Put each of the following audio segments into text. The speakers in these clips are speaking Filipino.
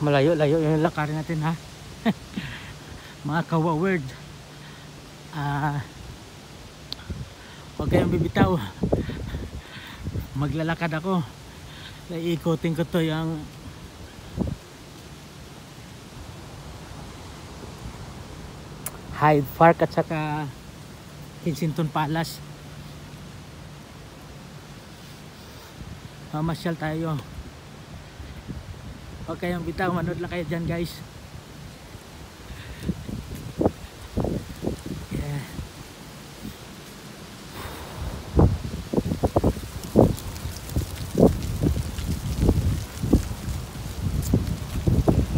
malayo-layo yung lakarin natin ha. Mga kawa-word, huwag kayong bibitaw. Maglalakad ako, iikutin ko to yung Hyde Park at saka Kensington Palace. Mamasyal tayo. Huwag kayong bitaw, manood lang kayo dyan guys. Yeah.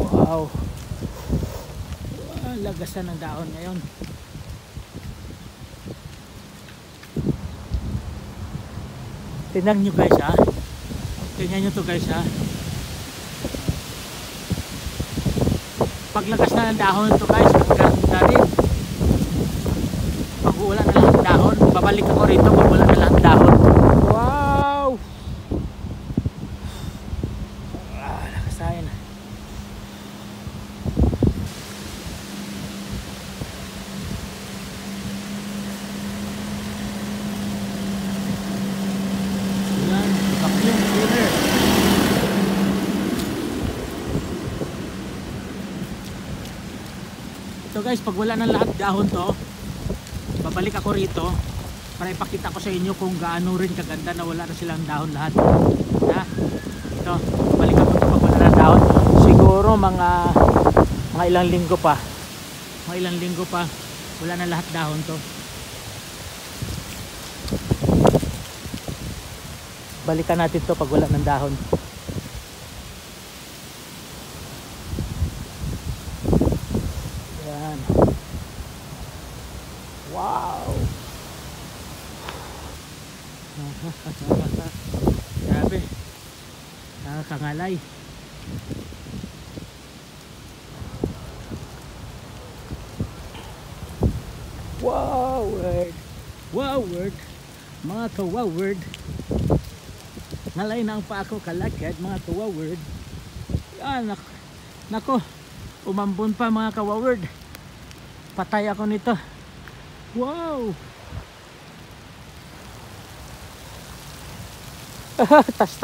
Wow, lagasan ng dahon ngayon. Tingnan nyo guys ha. Tingnan nyo to guys ha. Paglagas na ng dahon to guys, hanggang natin. Pag wala na lang dahon, babalik ako rito pag wala na lang dahon. Wow! Lakasayan. Yan, vacuum cleaner. So guys, pag wala ng lahat dahon to, babalik ako rito para ipakita ko sa inyo kung gaano rin kaganda na wala na silang dahon lahat. Ha? Ito, balik ako ito pag wala na dahon. Siguro mga ilang linggo pa. Mga ilang linggo pa, wala na lahat dahon to. Balikan natin to pag wala ng dahon. Yan. Wow. Grabe. Nakakangalay. Wow word. Wow word. Mga ka-wow word. Nalay na ang pa ako kalakad mga ka-wow word. Yan. Nako. Umambon pa mga ka-wow word. Patay ako nito. Wow. Tas